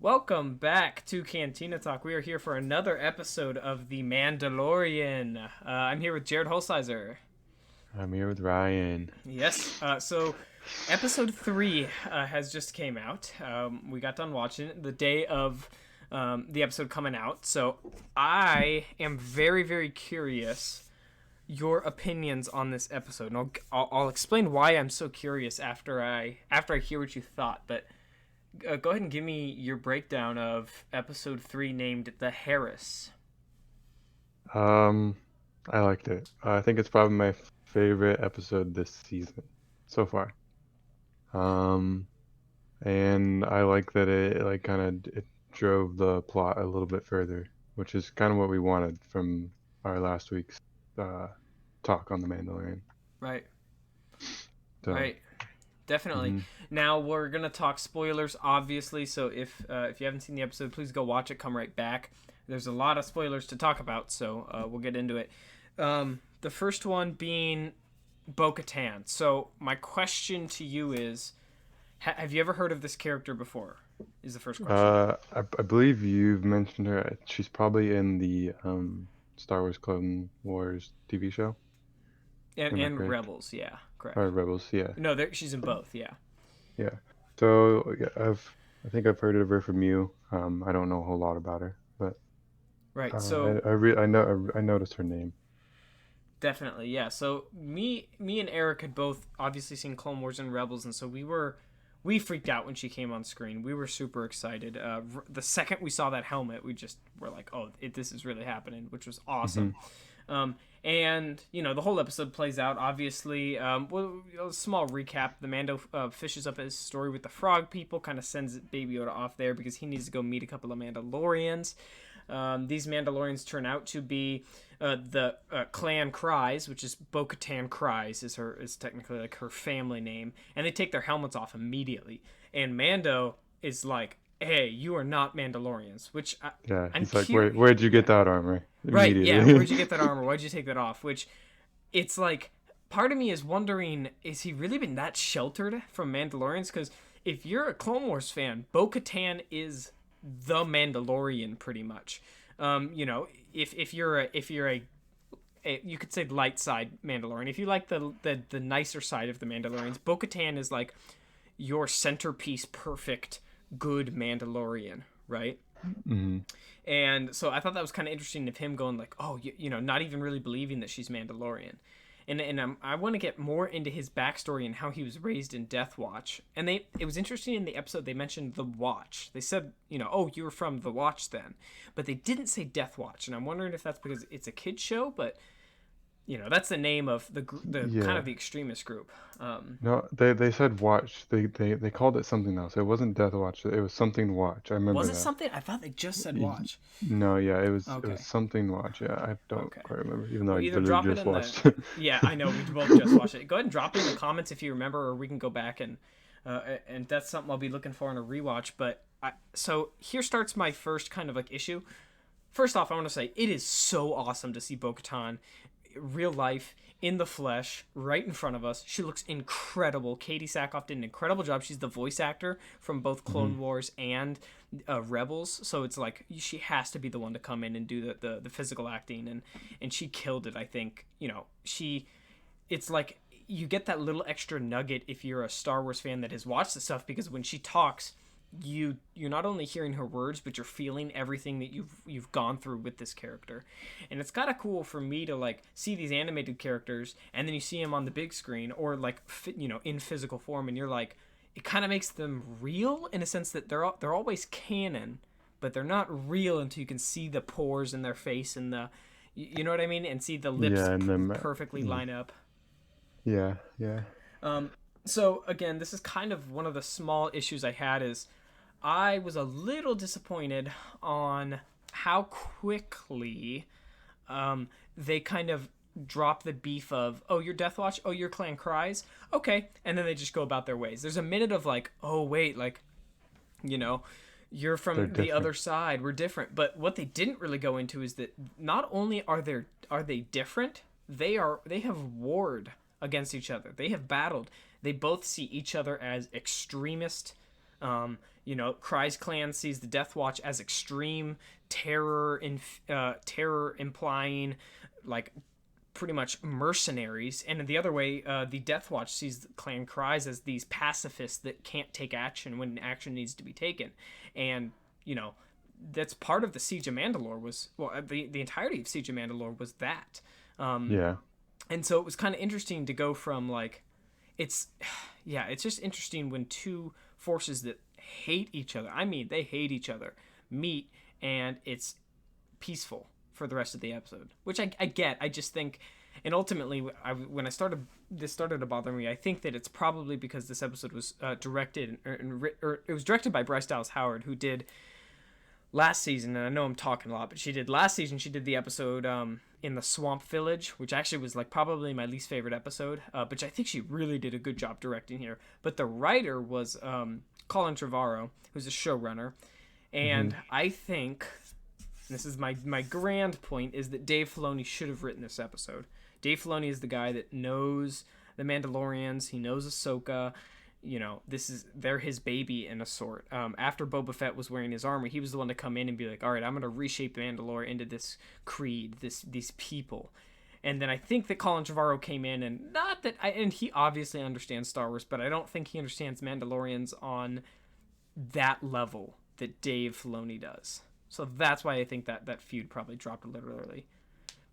Welcome back to Cantina Talk. We are here for another episode of The Mandalorian. I'm here with Jared Holsizer. I'm here with Ryan. Yes. So episode 3 has just came out. We got done watching it the day of the episode coming out. So I am very, very curious your opinions on this episode. And I'll explain why I'm so curious after I hear what you thought. But go ahead and give me your breakdown of episode 3 named The Heiress. Um, I liked it. I think it's probably my favorite episode this season so far. Um, and I like that it like kind of it drove the plot a little bit further, which is kind of what we wanted from our last week's uh talk on the Mandalorian. Right, So, right. Definitely. mhm. Now we're gonna talk spoilers, obviously. So if you haven't seen the episode, please go watch it. Come right back. There's a lot of spoilers to talk about, so we'll get into it. The first one being Bo-Katan. So my question to you is, have you ever heard of this character before? Is the first question. I believe you've mentioned her. She's probably in the Star Wars Clone Wars TV show. Am I And correct? Rebels, yeah, correct. Or Rebels, yeah. No, she's in both, yeah. Yeah. So yeah, I think I've heard of her from you. I don't know a whole lot about her, but Right. So I noticed her name. definitely, yeah. So me and Eric had both obviously seen Clone Wars and Rebels, and so we freaked out when she came on screen. We were super excited. The second we saw that helmet, we just were like, "Oh, this is really happening," which was Hmm. awesome. And the whole episode plays out. Obviously, a small recap: the Mando fishes up his story with the Frog People, kind of sends Baby Yoda off there because he needs to go meet a couple of Mandalorians. These Mandalorians turn out to be the Clan Kryze, which is Bo-Katan Kryze is technically like her family name, and they take their helmets off immediately. And Mando is like, "Hey, you are not Mandalorians," which Yeah, I'm he's like, curious. where'd you Yeah, get that armor? right. Yeah, Immediately. where'd you get that armor? Why'd you take that off? Which it's like part of me is wondering, is he really been that sheltered from Mandalorians? Because if you're a Clone Wars fan, Bo-Katan is the Mandalorian pretty much. If you're a you could say light side Mandalorian. If you like the nicer side of the Mandalorians, Bo-Katan is like your centerpiece, perfect, good Mandalorian, right? Hmm. And so I thought that was kind of interesting of him going like, oh, not even really believing that she's Mandalorian. And I want to get more into his backstory and how he was raised in Death Watch. And it was interesting in the episode they mentioned the Watch. They said, oh, you were from the Watch then, but they didn't say Death Watch. And I'm wondering if that's because it's a kids show, but that's the name of the kind Yeah. of the extremist group. No, they said watch. They called it something else. It wasn't Death Watch. It was something Watch. I Was remember it that. something? I thought they just said Y- Watch. No, yeah, it was Okay. something Watch. Yeah, I don't Okay. quite remember, even though Well, I either literally drop it just in the. watched it. Yeah, I know we both just watched it. Go ahead and drop it in the comments if you remember, or we can go back and that's something I'll be looking for in a rewatch. But so here starts my first kind of like issue. First off, I want to say it is so awesome to see Bo-Katan real life in the flesh right in front of us. She looks incredible. Katie Sackhoff did an incredible job. She's the voice actor from both Hmm. Clone Wars and Rebels, so it's like she has to be the one to come in and do the physical acting, and she killed it. I think it's like you get that little extra nugget if you're a Star Wars fan that has watched the stuff, because when she talks, you're not only hearing her words, but you're feeling everything that you've gone through with this character. And it's kind of cool for me to like see these animated characters and then you see them on the big screen or like in physical form, and you're like, it kind of makes them real in a sense that they're always canon, but they're not real until you can see the pores in their face and you know what I mean, and see the lips Yeah, and then perfectly line up. yeah, yeah. So again, this is kind of one of the small issues I had is I was a little disappointed on how quickly they kind of drop the beef of, oh, you're Death Watch, oh, your clan cries, okay, and then they just go about their ways. There's a minute of like, oh wait, like, you know, you're They're from the different. other side, we're different. But what they didn't really go into is that not only are they different, they have warred against each other. They have battled. They both see each other as extremist Kry's clan sees the Death Watch as extreme terror implying like pretty much mercenaries, and in the other way, the Death Watch sees the clan Kry's as these pacifists that can't take action when action needs to be taken, and that's part of the Siege of Mandalore was the entirety of Siege of Mandalore was that, Yeah. and so it was kind of interesting to go from like, it's it's just interesting when two forces that hate each other. I mean, they hate each other meet, and it's peaceful for the rest of the episode, which I get. I just think, and ultimately, when this started to bother me, I think that it's probably because this episode was directed or it was directed by Bryce Dallas Howard, who did last season, and I know I'm talking a lot, but she did last season. She did the episode in the Swamp Village, which actually was like probably my least favorite episode, but I think she really did a good job directing here. But the writer was Colin Trevorrow, who's a showrunner, and I think this is my grand point, is that Dave Filoni should have written this episode. Dave Filoni is the guy that knows the Mandalorians. He knows Ahsoka. They're his baby in a sort. After Boba Fett was wearing his armor, he was the one to come in and be like, all right, I'm going to reshape Mandalore into this creed, these people. And then I think that Colin Trevorrow came in, and and he obviously understands Star Wars, but I don't think he understands Mandalorians on that level that Dave Filoni does. So that's why I think that feud probably dropped literally.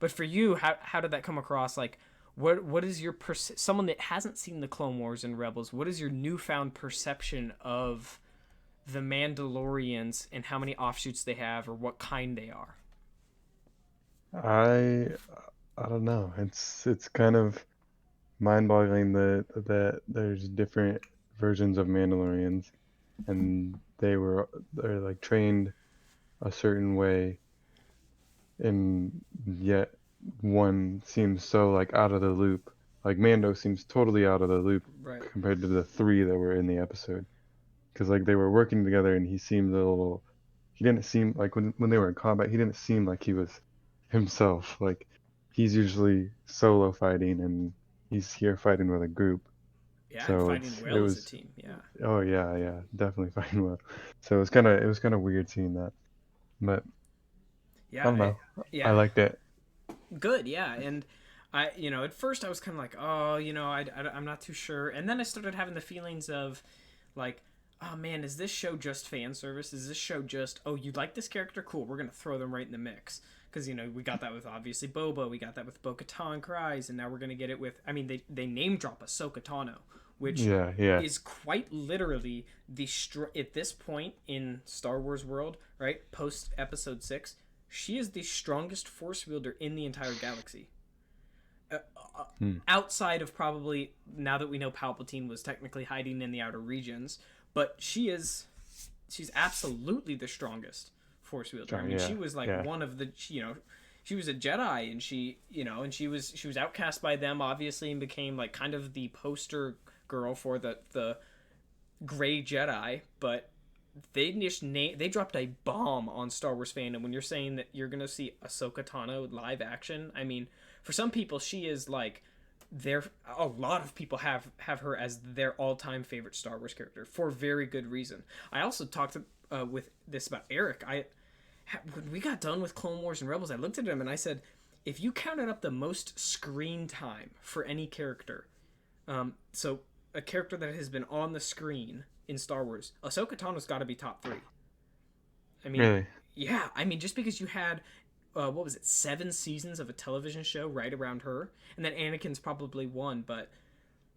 But for you, how did that come across? Like, what is your someone that hasn't seen the Clone Wars and Rebels? What is your newfound perception of the Mandalorians and how many offshoots they have, or what kind they are? I don't know. It's kind of mind-boggling that there's different versions of Mandalorians, and they're like trained a certain way, and yet one seems so like out of the loop. Like Mando seems totally out of the loop Right. compared to the three that were in the episode, because like they were working together, and he seemed a little. He didn't seem like when they were in combat, he didn't seem like he was himself. Like he's usually solo fighting, and he's here fighting with a group. Yeah, and So fighting it well as a was. team. Yeah. Oh yeah, definitely fighting well. So it was kind of weird seeing that, but I Yeah. don't know. I Yeah. liked it. Good. Yeah. And at first I was kind of like, oh, I'm not too sure. And then I started having the feelings of like, oh man, is this show just fan service? Is this show just, oh, you like this character? Cool, we're going to throw them right in the mix. Because, we got that with obviously Boba, we got that with Bo-Katan, Kryze, and now we're going to get it with, I mean, they name drop Ahsoka Tano, which Yeah. is quite literally at this point in Star Wars world, right, post Episode 6, she is the strongest Force wielder in the entire galaxy. Outside of probably, now that we know Palpatine was technically hiding in the outer regions, but she's absolutely the strongest Force wielder. I mean, she was like one of the, she was a Jedi, and she was outcast by them obviously, and became like kind of the poster girl for the gray Jedi. But they dropped a bomb on Star Wars fandom when you're saying that you're gonna see Ahsoka Tano live action. I mean, for some people, she is like a lot of people have her as their all-time favorite Star Wars character for very good reason. I also talked with this about Eric. When we got done with Clone Wars and Rebels, I looked at him and I said, if you counted up the most screen time for any character, so a character that has been on the screen in Star Wars, Ahsoka Tano's got to be top 3. I mean, Really? Yeah, I mean, just because you had what was it, 7 seasons of a television show right around her, and then Anakin's probably 1, but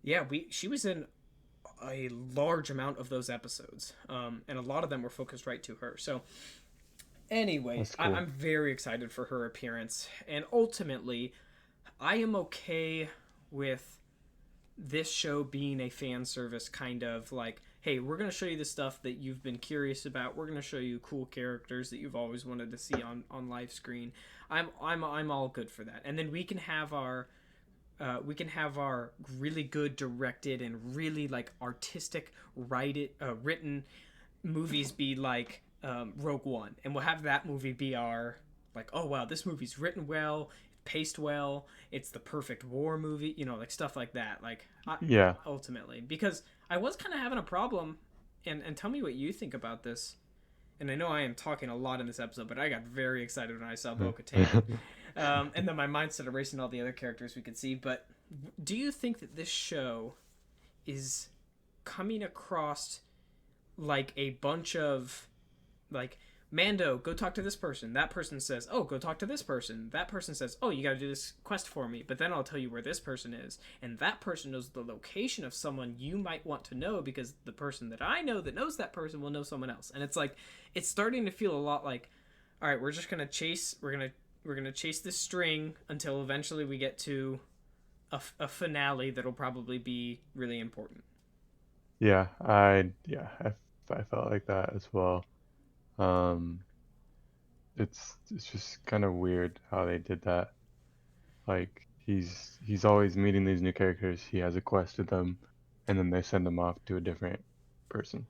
yeah, she was in a large amount of those episodes, and a lot of them were focused right to her. So anyway, Cool. I'm very excited for her appearance, and ultimately I am okay with this show being a fan service kind of like, hey, we're going to show you the stuff that you've been curious about. We're going to show you cool characters that you've always wanted to see on live screen. I'm all good for that. And then we can have our really good directed and really like artistic written movies be like Rogue One, and we'll have that movie be our like, oh wow, this movie's written well, paced well, it's the perfect war movie, like stuff like that. Like, Yeah. ultimately, because I was kind of having a problem and tell me what you think about this. And I know I am talking a lot in this episode, but I got very excited when I saw Bo-Katan. And then my mind started racing all the other characters we could see. But do you think that this show is coming across like a bunch of, like, Mando, go talk to this person. That person says, oh, go talk to this person. That person says, oh, you got to do this quest for me. But then I'll tell you where this person is. And that person knows the location of someone you might want to know, because the person that I know that knows that person will know someone else. And it's like, it's starting to feel a lot like, all right, we're just going to chase, we're going to chase this string until eventually we get to a finale that'll probably be really important. I felt like that as well. It's just kind of weird how they did that. Like he's always meeting these new characters. He has a quest with them, and then they send him off to a different person,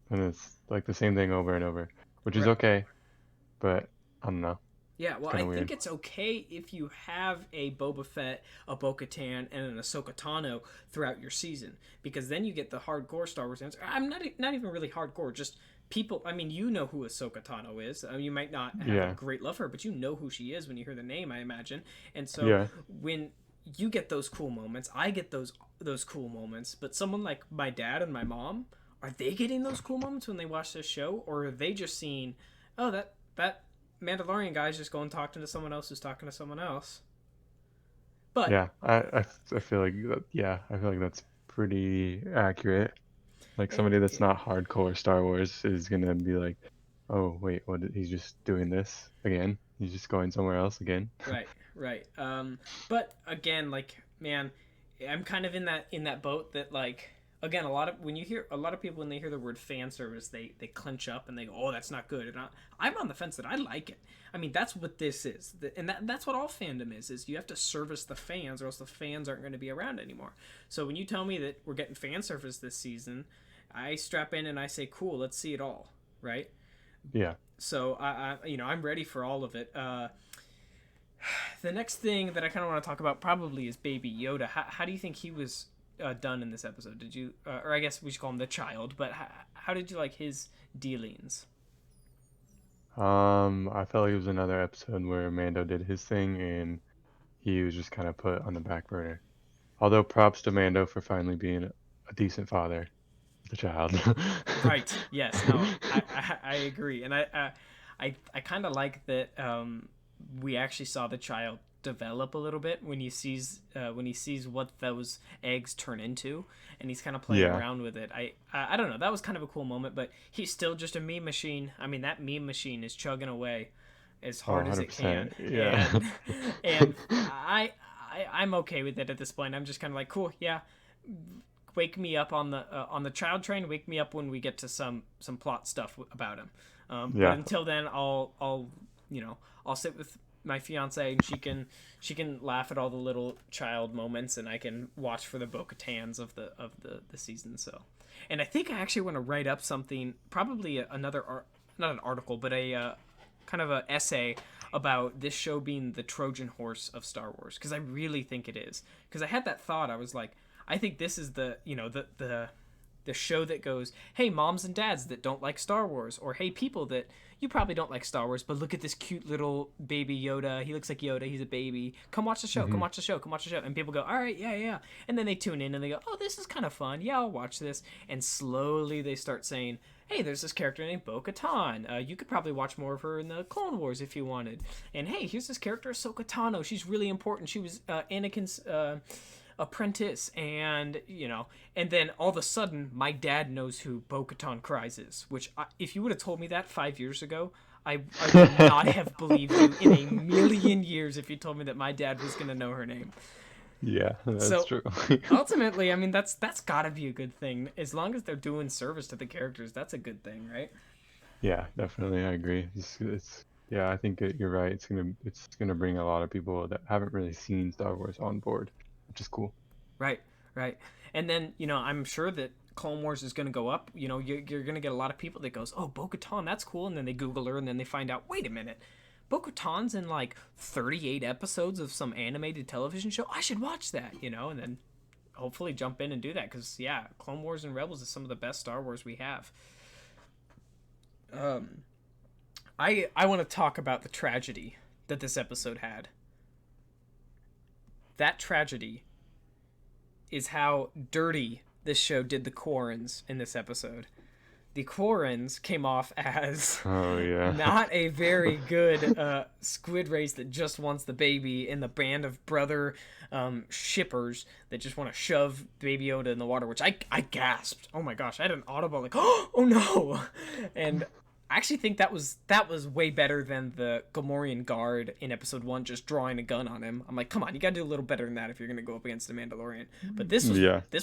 and it's like the same thing over and over, which is Right. okay, but I don't know. Yeah, well, Kind I of weird. think it's okay if you have a Boba Fett, a Bo-Katan, and an Ahsoka Tano throughout your season, because then you get the hardcore Star Wars fans. I'm not even really hardcore, just people. I mean, you know who Ahsoka Tano is. I mean, you might not have a Yeah, great love for her, but you know who she is when you hear the name, I imagine. And so yeah, when you get those cool moments, I get those cool moments. But someone like my dad and my mom, are they getting those cool moments when they watch this show, or are they just seeing, oh, that Mandalorian guy's just going talking to someone else who's talking to someone else? But yeah. I feel like I feel like that's pretty accurate. Like somebody that's not hardcore Star Wars is gonna be like, oh wait, he's just doing this again? He's just going somewhere else again? right, right. But again, like, man, I'm kind of in that boat that, like, again, a lot of when you hear a lot of people when they hear the word fan service, they clench up and they go, oh, that's not good. And I'm on the fence that I like it. I mean, that's what this is, and that's what all fandom is you have to service the fans, or else the fans aren't going to be around anymore. So when you tell me that we're getting fan service this season, I strap in and I say, cool, let's see it all, right? Yeah. So I'm ready for all of it. The next thing that I kind of want to talk about probably is Baby Yoda. How do you think he was done in this episode? Did you, or I guess we should call him the child, but how did you like his dealings? I felt like it was another episode where Mando did his thing and he was just kind of put on the back burner. Although props to Mando for finally being a decent father of the child. Right. Yes. No. I agree, and I kind of like that. We actually saw the child develop a little bit when he sees what those eggs turn into, and he's kind of playing Yeah. around with it. I don't know. That was kind of a cool moment, but he's still just a meme machine. I mean, that meme machine is chugging away as Oh, hard as it can, 100%. Yeah. and I'm okay with it at this point. I'm just kind of like, cool, yeah, wake me up on the child train. Wake me up when we get to some plot stuff about him. But Yeah. until then, I'll sit with my fiance, and she can laugh at all the little child moments, and I can watch for the Bo-Katans of the season. So, and I think I actually want to write up something, probably not an article, but a kind of a essay about this show being the Trojan horse of Star Wars, because I really think it is. Because I had that thought, I was like, I think this is the show that goes, hey, moms and dads that don't like Star Wars, or hey, people that you probably don't like Star Wars, but look at this cute little baby Yoda. He looks like Yoda. He's a baby. Come watch the show. Come Hmm. watch the show. Come watch the show. And people go, all right, yeah, yeah. And then they tune in and they go, oh, this is kind of fun. Yeah, I'll watch this. And slowly they start saying, hey, there's this character named Bo-Katan. You could probably watch more of her in the Clone Wars if you wanted. And hey, here's this character, Ahsoka Tano. She's really important. She was Anakin's apprentice, and then all of a sudden my dad knows who Bo-Katan Kryze is, which if you would have told me that 5 years ago, I would not have believed you in a million years if you told me that my dad was going to know her name. Yeah, that's So true. ultimately, I mean, that's got to be a good thing. As long as they're doing service to the characters, that's a good thing, right? Yeah, definitely. I agree. Yeah, I think you're right. It's gonna bring a lot of people that haven't really seen Star Wars on board, which is cool. Right, right. And then, I'm sure that Clone Wars is going to go up. You're going to get a lot of people that goes, oh, Bo-Katan, that's cool. And then they Google her, and then they find out, wait a minute, Bo-Katan's in like 38 episodes of some animated television show. I should watch that, and then hopefully jump in and do that, because yeah, Clone Wars and Rebels is some of the best Star Wars we have. I want to talk about the tragedy that this episode had. That tragedy is how dirty this show did the Quarrens in this episode. The Quarrens came off as Oh yeah. not a very good squid race that just wants the baby, and the band of brother shippers that just want to shove Baby Yoda in the water, which I gasped. Oh my gosh, I had an audible like, oh no, and I actually think that was way better than the Gamorrean guard in episode 1 just drawing a gun on him. I'm like, come on, you gotta do a little better than that if you're gonna go up against the Mandalorian. But this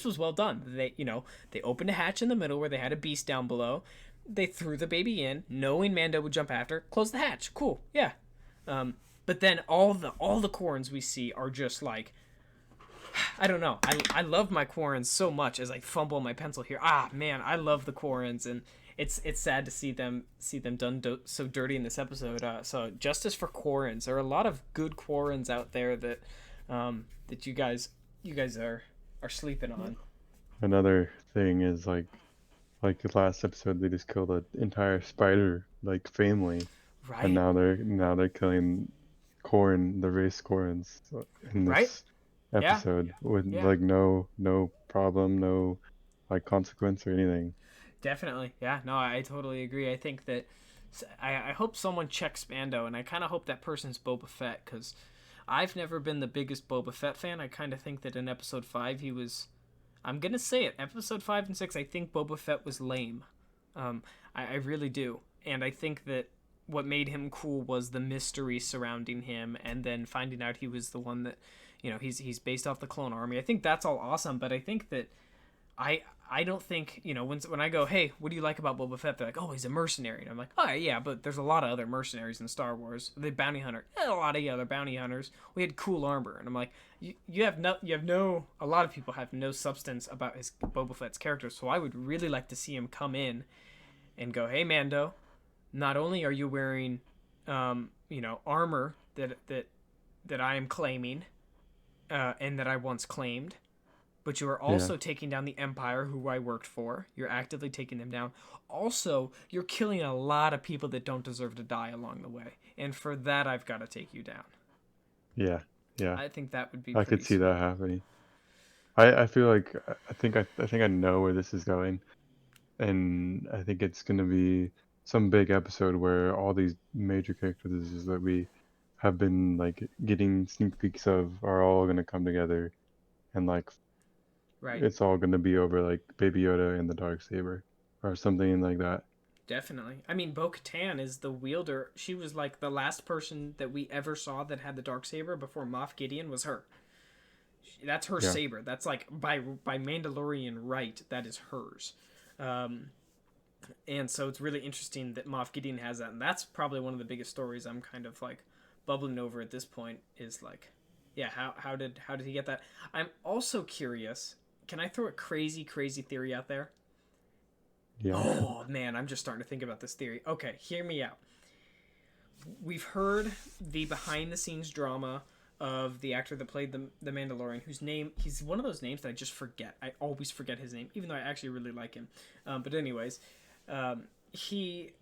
was well done. They opened a hatch in the middle where they had a beast down below. They threw the baby in, knowing Mando would jump after. Close the hatch. Cool, yeah. But then all the Quarrens we see are just like, I don't know. I love my Quarrens so much as I fumble my pencil here. Ah man, I love the Quarrens, and it's sad to see them done so dirty in this episode. So justice for Quarrens. There are a lot of good Quarrens out there that that you guys are sleeping on. Another thing is like the last episode, they just killed an entire spider like family, Right. and now they're killing the race Corins in this episode with like no problem, no like consequence or anything. Definitely. Yeah, no, I totally agree. I think that I hope someone checks Mando, and I kind of hope that person's Boba Fett, because I've never been the biggest Boba Fett fan. I kind of think that in episode 5 he was, I'm going to say it, episode 5 and 6, I think Boba Fett was lame. I really do. And I think that what made him cool was the mystery surrounding him, and then finding out he was the one that, he's based off the clone army. I think that's all awesome, but I think that I don't think, when I go, hey, what do you like about Boba Fett? They're like, oh, he's a mercenary. And I'm like, oh, yeah, but there's a lot of other mercenaries in Star Wars. The bounty hunter. A lot of other bounty hunters. We had cool armor. And I'm like, a lot of people have no substance about his Boba Fett's character. So I would really like to see him come in and go, hey, Mando, not only are you wearing, armor that I am claiming, and that I once claimed, but you are also taking down the Empire, who I worked for. You're actively taking them down. Also, you're killing a lot of people that don't deserve to die along the way. And for that, I've got to take you down. Yeah. I think that would be I could see that happening. I feel like I think I know where this is going. And I think it's going to be some big episode where all these major characters that we have been like getting sneak peeks of are all going to come together, and like it's all going to be over like Baby Yoda and the Darksaber or something like that. Definitely. I mean, Bo-Katan is the wielder. She was like the last person that we ever saw that had the Darksaber before Moff Gideon was her. That's her saber. That's like by Mandalorian right, that is hers. And so it's really interesting that Moff Gideon has that, and that's probably one of the biggest stories I'm kind of like bubbling over at this point, is like, yeah, how did he get that? I'm also curious. Can I throw a crazy theory out there? Yeah. Oh man, I'm just starting to think about this theory. Okay, hear me out. We've heard the behind the scenes drama of the actor that played the Mandalorian, whose name, he's one of those names that I just forget. I always forget his name, even though I actually really like him. But anyways, we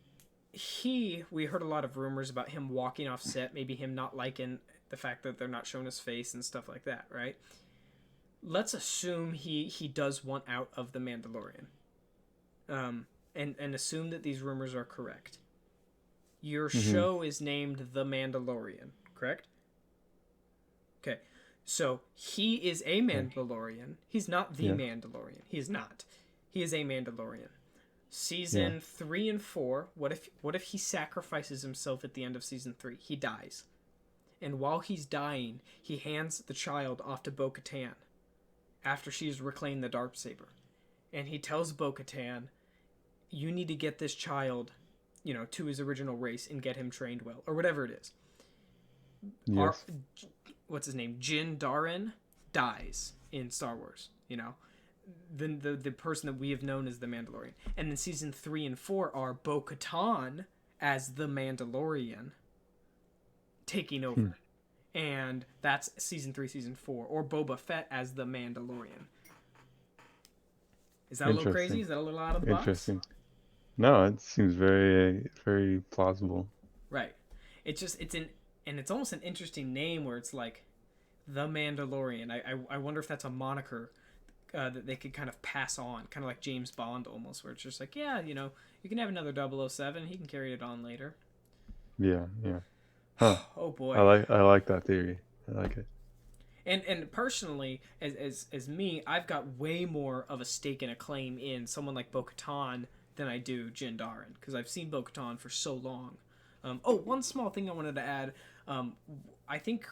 heard a lot of rumors about him walking off set, maybe him not liking the fact that they're not showing his face and stuff like that, right? Let's assume he does want out of the Mandalorian. And assume that these rumors are correct. Your show is named The Mandalorian, correct? Okay, so he is a Mandalorian. He's not the Mandalorian. He is not. He is a Mandalorian. Season 3 and 4. What if he sacrifices himself at the end of season 3? He dies, and while he's dying, he hands the child off to Bo-Katan after she's reclaimed the Darksaber, and he tells Bo-Katan, you need to get this child, to his original race and get him trained well, or whatever it is. Yes. What's his name? Jin Darin dies in Star Wars. The person that we have known as the Mandalorian, and then season 3 and 4 are Bo-Katan as the Mandalorian taking over, and that's season 3, season 4, or Boba Fett as the Mandalorian. Is that a little crazy? Interesting. Is that a little out of the box? Interesting. No, it seems very plausible. Right. It's an and it's almost an interesting name where it's like the Mandalorian. I wonder if that's a moniker that they could kind of pass on, kind of like James Bond almost, where it's just like, yeah, you can have another 007. He can carry it on later. Yeah, yeah. Huh. Oh I boy. like that theory. I like it. And personally, as me, I've got way more of a stake and a claim in someone like Bo-Katan than I do Jin Darin, because I've seen Bo-Katan for so long. One small thing I wanted to add. I think,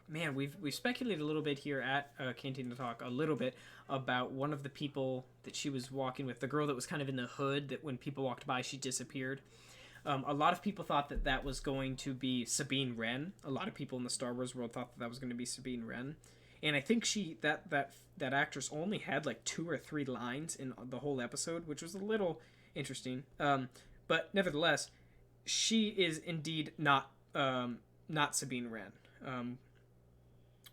man, we've speculated a little bit here at Cantina Talk, a little bit about one of the people that she was walking with, the girl that was kind of in the hood, that when people walked by, she disappeared. A lot of people thought that that was going to be Sabine Wren. A lot of people in the Star Wars world thought that that was going to be Sabine Wren, and I think that actress only had like 2 or 3 lines in the whole episode, which was a little interesting. But nevertheless, she is indeed not Sabine Wren,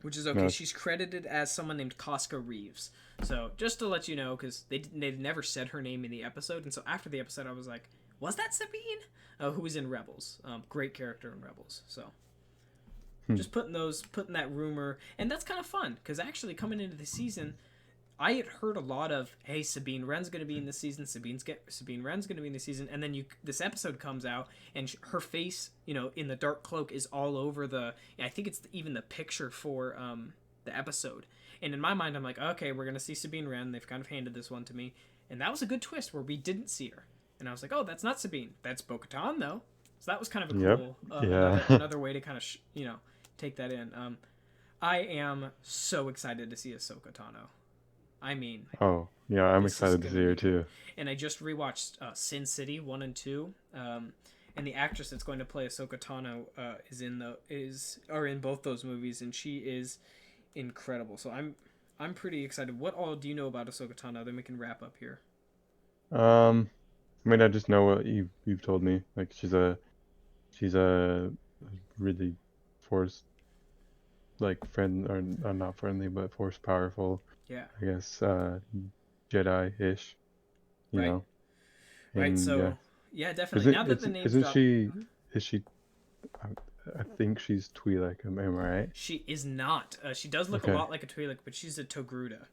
which is okay. No, She's credited as someone named Casca Reeves. So just to let you know, because they never said her name in the episode, and so after the episode, I was like, was that Sabine? Who was in Rebels? Great character in Rebels. So just putting that rumor, and that's kind of fun because actually coming into the season, I had heard a lot of, hey, Sabine Wren's going to be in the season. Sabine Wren's going to be in the season, and then this episode comes out, and her face, in the dark cloak, is all over I think it's even the picture for the episode. And in my mind, I'm like, okay, we're going to see Sabine Wren. They've kind of handed this one to me, and that was a good twist where we didn't see her. And I was like, oh, that's not Sabine. That's Bo-Katan, though. So that was kind of a yep. cool, Yeah. another way to kind of, take that in. I am so excited to see Ahsoka Tano. I mean, Oh, yeah, I'm this is excited to gonna see her be. too. And I just rewatched Sin City 1 and 2, and the actress that's going to play Ahsoka Tano are in both those movies, and she is incredible. So I'm pretty excited. What all do you know about Ahsoka Tano? Then we can wrap up here. I mean, I just know what you've told me. Like she's a really force like friend or not friendly, but force powerful. Yeah. I guess Jedi-ish, you Right. know. Right. And yeah, So yeah, definitely. isn't Now that it's the names isn't drop, she is she? I, I think she's Twi'lek. Am I right? she is not. She does look a Okay, lot like a Twi'lek, but she's a Togruta.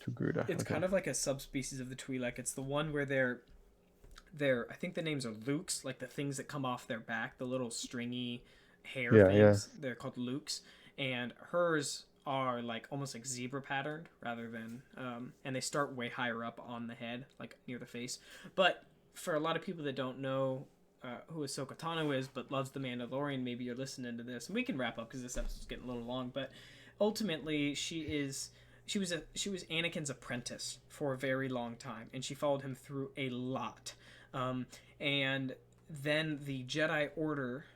Togruta. It's Okay. kind of like a subspecies of the Twi'lek. It's the one where they're I think the names are Lukes, like the things that come off their back, the little stringy hair Yeah, yeah. things. They're called Lukes, and hers are like almost like zebra patterned rather than and they start way higher up on the head, like near the face. But for a lot of people that don't know who Ahsoka Tano is, but loves the Mandalorian, maybe you're listening to this, and we can wrap up because this episode's getting a little long. But ultimately, she was Anakin's apprentice for a very long time, and she followed him through a lot. And then the Jedi Order,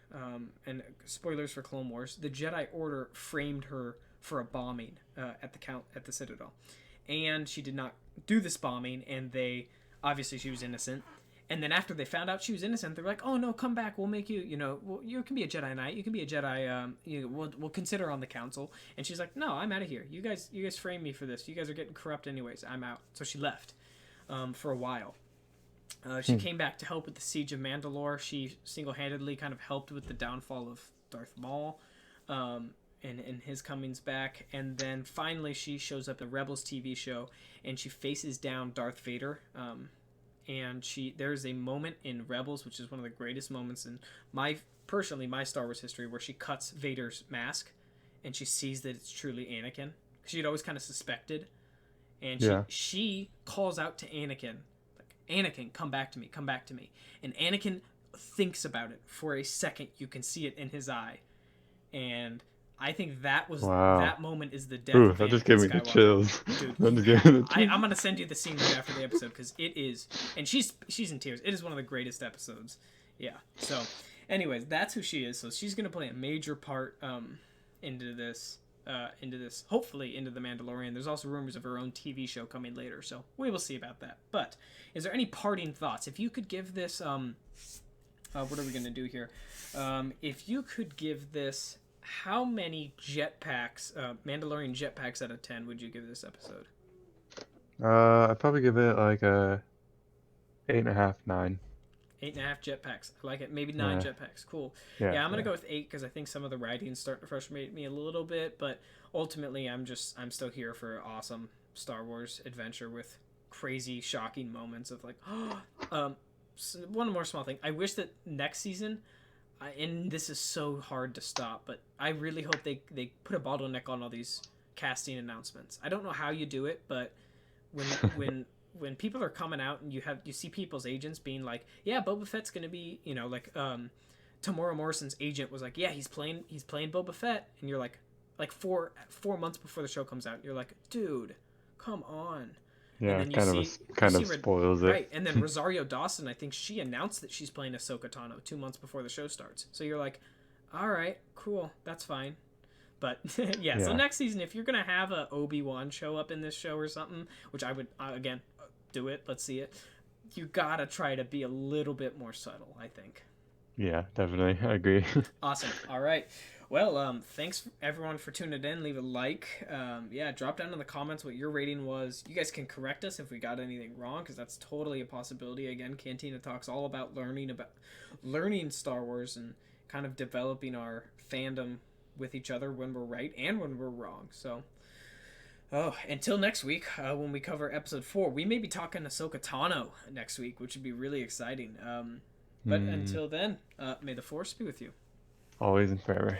and spoilers for Clone Wars, the Jedi Order framed her for a bombing at the Citadel, and she did not do this bombing, and they obviously she was innocent. And then after they found out she was innocent, they're like, "Oh no, come back. We'll make you. You can be a Jedi Knight. You can be a Jedi. We'll consider on the council." And she's like, "No, I'm out of here. You guys framed me for this. You guys are getting corrupt anyways. I'm out." So she left for a while. She came back to help with the siege of Mandalore. She single-handedly kind of helped with the downfall of Darth Maul, and his comings back. And then finally, she shows up in the Rebels TV show, and she faces down Darth Vader. And there's a moment in Rebels, which is one of the greatest moments in my Star Wars history, where she cuts Vader's mask, and she sees that it's truly Anakin. She'd always kind of suspected, and Yeah. she calls out to Anakin, like, "Anakin, come back to me, come back to me." And Anakin thinks about it for a second. You can see it in his eye, and I think Wow. that moment is the death Ooh, of that just Anakin gave me the Skywalker. chills. Dude, That just gave me the chills. I'm gonna send you the scene right after the episode because it is, and she's in tears. It is one of the greatest episodes. Yeah. So, anyways, that's who she is. So she's gonna play a major part into this. Hopefully into the Mandalorian. There's also rumors of her own TV show coming later, so we will see about that. But is there any parting thoughts? If you could give this, what are we gonna do here? If you could give this, how many jetpacks, Mandalorian jetpacks out of 10 would you give this episode? I'd probably give it like a 8.5, 9. 8.5 jetpacks. I like it. Maybe nine Yeah, jetpacks. Cool. yeah, Yeah, I'm gonna yeah. go with 8 because I think some of the writing's starting to frustrate me a little bit, but ultimately, I'm still here for awesome Star Wars adventure with crazy, shocking moments of like, one more small thing. I wish that next season, and this is so hard to stop, but I really hope they put a bottleneck on all these casting announcements. I don't know how you do it, but when people are coming out and you see people's agents being like, yeah, Boba Fett's gonna be, like Tamora Morrison's agent was like, yeah, he's playing Boba Fett, and you're like 4 months before the show comes out, you're like, dude, come on. And Yeah, then it you kind of see you kind see of spoils it. right, and then Rosario Dawson, I think she announced that she's playing Ahsoka Tano 2 months before the show starts. So you're like, all right, cool, that's fine. But yeah, so Yeah, next season, if you're gonna have a Obi-Wan show up in this show or something, which I would again do it, let's see it. You gotta try to be a little bit more subtle, I think. yeah, definitely. I agree. Awesome. All right. Well, thanks everyone for tuning in. Leave a like. Yeah, drop down in the comments what your rating was. You guys can correct us if we got anything wrong, because that's totally a possibility. Again, Cantina Talks all about learning Star Wars and kind of developing our fandom with each other when we're right and when we're wrong. So, until next week, when we cover episode 4, we may be talking Ahsoka Tano next week, which would be really exciting. But Hmm. until then, may the Force be with you. Always and forever.